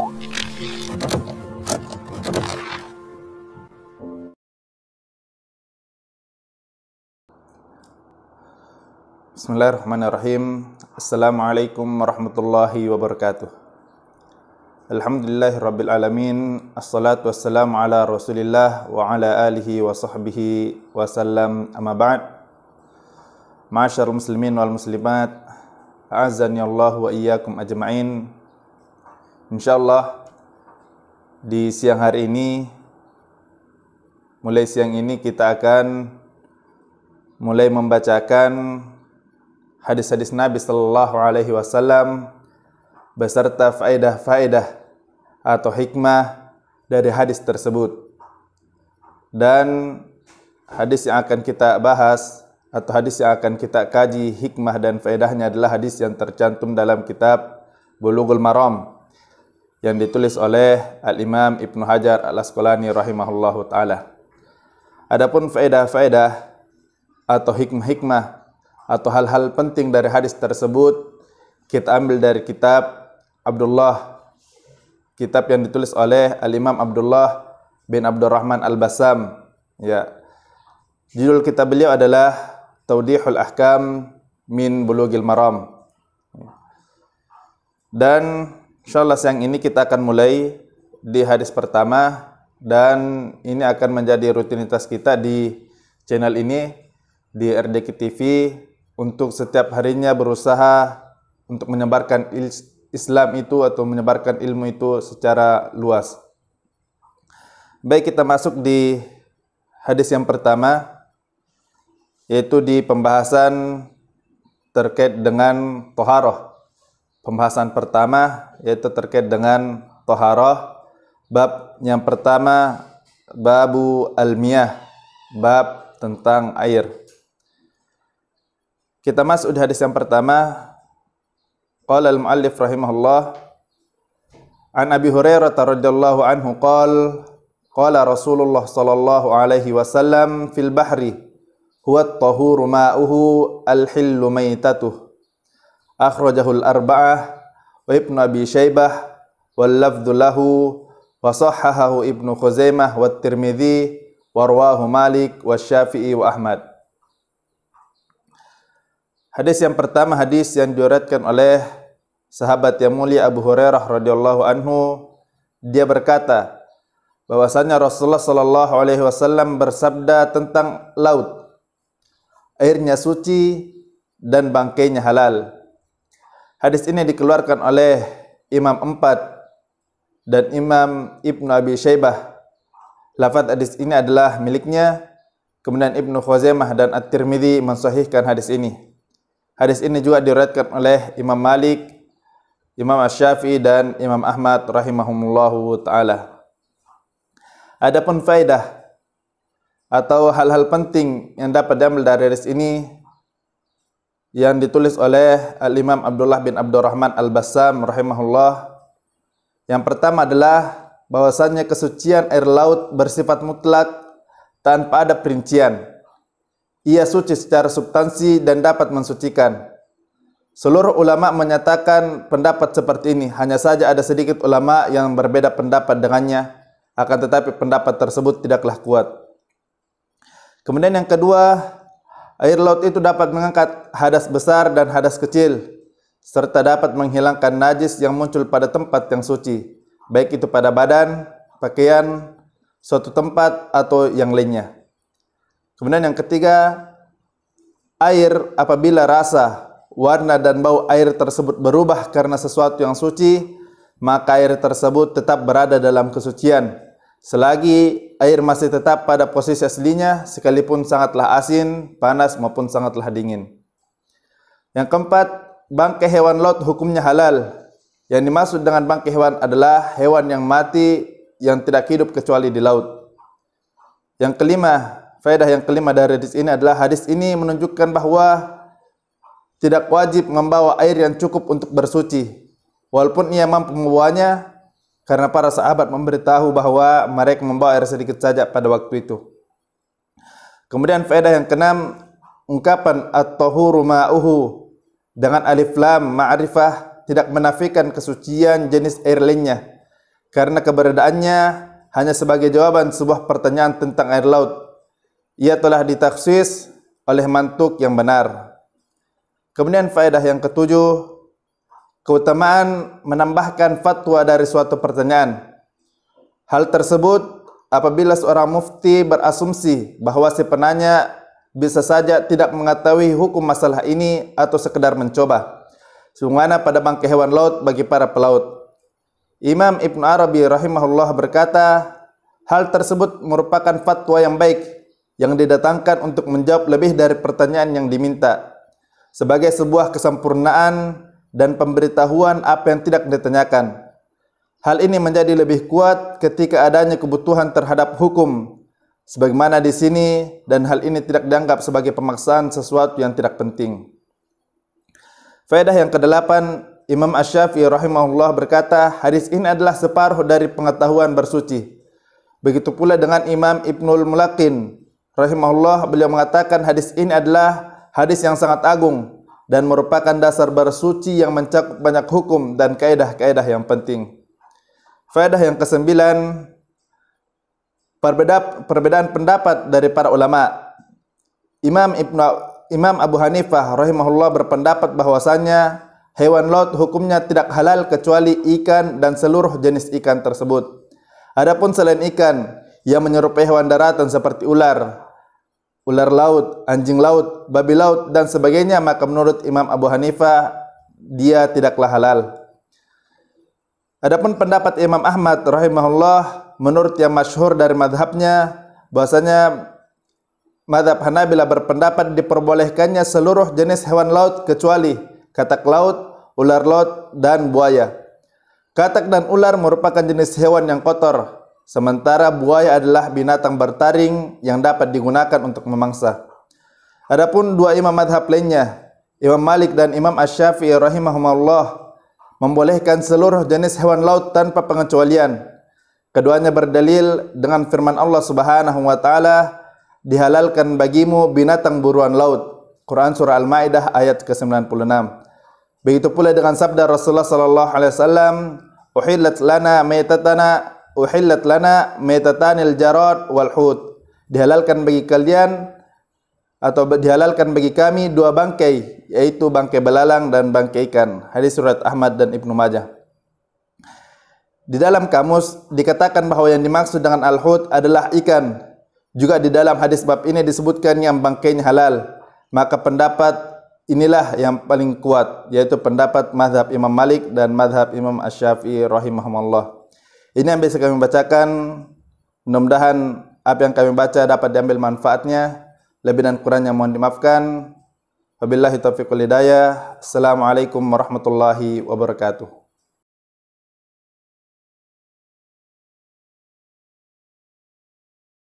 Bismillahirrahmanirrahim. Assalamualaikum warahmatullahi wabarakatuh. Alhamdulillahirabbil alamin. Assalatu wassalamu ala Rasulillah wa ala alihi wa sahbihi wasallam. Amma ba'd. Ma'asyarul muslimin wal muslimat, a'azzani Allah wa iyyakum ajma'in. Insyaallah di siang hari ini, mulai siang ini kita akan mulai membacakan hadis-hadis Nabi sallallahu alaihi wasallam beserta faedah-faedah atau hikmah dari hadis tersebut. Dan hadis yang akan kita bahas atau hadis yang akan kita kaji hikmah dan faedahnya adalah hadis yang tercantum dalam kitab Bulughul Maram yang ditulis oleh Al-Imam Ibnu Hajar Al-Asqalani rahimahullahu taala. Adapun faedah-faedah atau hikmah-hikmah atau hal-hal penting dari hadis tersebut kita ambil dari kitab Abdullah, kitab yang ditulis oleh Al-Imam Abdullah bin Abdurrahman Al-Bassam. Ya. Judul kitab beliau adalah Tawdihul Ahkam min Bulughil Maram. Dan insyaallah siang ini kita akan mulai di hadis pertama, dan ini akan menjadi rutinitas kita di channel ini, di RDQ TV, untuk setiap harinya berusaha untuk menyebarkan Islam itu atau menyebarkan ilmu itu secara luas. Baik, kita masuk di hadis yang pertama, yaitu di pembahasan terkait dengan toharoh. Pembahasan pertama yaitu terkait dengan toharoh. Bab yang pertama, babu al-miyah, bab tentang air. Kita masuk di hadis yang pertama. Qala al-muallif rahimahullah, an Abi Hurairah radhiyallahu anhu qala Rasulullah sallallahu alaihi wasallam fil bahri huwa at-tahuru ma'uhu al-hillu maitatuh. Akhrajahu al-arba'ah wa Ibnu Abi Syaibah wal lafdhu lahu wa sahhahahu Ibnu Khuzaimah wa Tirmidzi wa rawahu Malik wa Syafi'i wa Ahmad. Hadis yang pertama, hadis yang diriwayatkan oleh sahabat yang mulia Abu Hurairah radhiyallahu anhu. Dia berkata bahwasanya Rasulullah sallallahu alaihi wasallam bersabda tentang laut, airnya suci dan bangkainya halal. Hadis ini dikeluarkan oleh Imam Empat dan Imam Ibnu Abi Syaibah. Lafaz hadis ini adalah miliknya. Kemudian Ibnu Khuzaimah dan At-Tirmidzi mensahihkan hadis ini. Hadis ini juga diriwayatkan oleh Imam Malik, Imam Asy-Syafi'i dan Imam Ahmad rahimahumullahu taala. Adapun faedah atau hal-hal penting yang dapat diambil dari hadis ini yang ditulis oleh Al-Imam Abdullah bin Abdurrahman Al-Bassam rahimahullah. Yang pertama adalah bahwasannya kesucian air laut bersifat mutlak tanpa ada perincian. Ia suci secara substansi dan dapat mensucikan. Seluruh ulama menyatakan pendapat seperti ini. Hanya saja ada sedikit ulama yang berbeda pendapat dengannya, akan tetapi pendapat tersebut tidaklah kuat. Kemudian yang kedua, air laut itu dapat mengangkat hadas besar dan hadas kecil, serta dapat menghilangkan najis yang muncul pada tempat yang suci, baik itu pada badan, pakaian, suatu tempat, atau yang lainnya. Kemudian yang ketiga, air apabila rasa, warna dan bau air tersebut berubah karena sesuatu yang suci, maka air tersebut tetap berada dalam kesucian selagi air masih tetap pada posisi aslinya, sekalipun sangatlah asin, panas maupun sangatlah dingin. Yang keempat, bangkai hewan laut hukumnya halal. Yang dimaksud dengan bangkai hewan adalah hewan yang mati yang tidak hidup kecuali di laut. Yang kelima, faedah yang kelima dari hadis ini adalah hadis ini menunjukkan bahwa tidak wajib membawa air yang cukup untuk bersuci, walaupun ia mampu membawanya, karena para sahabat memberitahu bahwa mereka membawa air sedikit saja pada waktu itu. Kemudian faedah yang keenam, ungkapan at-tahuru ma'uhu dengan alif lam ma'rifah tidak menafikan kesucian jenis air lainnya, karena keberadaannya hanya sebagai jawaban sebuah pertanyaan tentang air laut. Ia telah ditaksis oleh mantuk yang benar. Kemudian faedah yang ketujuh, keutamaan menambahkan fatwa dari suatu pertanyaan. Hal tersebut apabila seorang mufti berasumsi bahawa si penanya bisa saja tidak mengetahui hukum masalah ini atau sekedar mencoba, sebagaimana pada bangkai hewan laut bagi para pelaut. Imam Ibn Arabi rahimahullah berkata, hal tersebut merupakan fatwa yang baik yang didatangkan untuk menjawab lebih dari pertanyaan yang diminta, sebagai sebuah kesempurnaan dan pemberitahuan apa yang tidak ditanyakan. Hal ini menjadi lebih kuat ketika adanya kebutuhan terhadap hukum, sebagaimana di sini, dan hal ini tidak dianggap sebagai pemaksaan sesuatu yang tidak penting. Faedah yang kedelapan, Imam Asy-Syafi'i rahimahullah berkata, hadis ini adalah separuh dari pengetahuan bersuci. Begitu pula dengan Imam Ibnul Mulaqin rahimahullah, beliau mengatakan hadis ini adalah hadis yang sangat agung dan merupakan dasar bersuci yang mencakup banyak hukum dan kaidah-kaidah yang penting. Faedah yang kesembilan, perbedaan pendapat dari para ulama. Imam Abu Hanifah rahimahullah berpendapat bahwasanya hewan laut hukumnya tidak halal kecuali ikan dan seluruh jenis ikan tersebut. Adapun selain ikan yang menyerupai hewan daratan seperti ular laut, anjing laut, babi laut dan sebagainya, maka menurut Imam Abu Hanifah dia tidaklah halal. Adapun pendapat Imam Ahmad rahimahullah, menurut yang masyhur dari madhabnya, bahasanya madhab Hanabilah berpendapat diperbolehkannya seluruh jenis hewan laut kecuali katak laut, ular laut, dan buaya. Katak dan ular merupakan jenis hewan yang kotor, sementara buaya adalah binatang bertaring yang dapat digunakan untuk memangsa. Adapun dua imam madhab lainnya, Imam Malik dan Imam Asy-Syafi'i rahimahumullah, membolehkan seluruh jenis hewan laut tanpa pengecualian. Keduanya berdalil dengan firman Allah Subhanahu wa taala, dihalalkan bagimu binatang buruan laut. Quran surah Al-Maidah ayat ke-96. Begitu pula dengan sabda Rasulullah sallallahu alaihi wasallam, uhillat lana maitatanil jarad wal hut. Dihalalkan bagi kalian atau dihalalkan bagi kami dua bangkai, yaitu bangkai belalang dan bangkai ikan. Hadis surat Ahmad dan Ibnu Majah. Di dalam kamus dikatakan bahawa yang dimaksud dengan al-hut adalah ikan. Juga di dalam hadis bab ini disebutkan yang bangkainya halal. Maka pendapat inilah yang paling kuat, yaitu pendapat mazhab Imam Malik dan mazhab Imam Asy-Syafi'i rahimahumullah. Ini yang bisa kami bacakan. Mudah-mudahan apa yang kami baca dapat diambil manfaatnya. Lebih dan kurangnya mohon dimaafkan. Wabillahi taufiq wal hidayah. Assalamualaikum warahmatullahi wabarakatuh.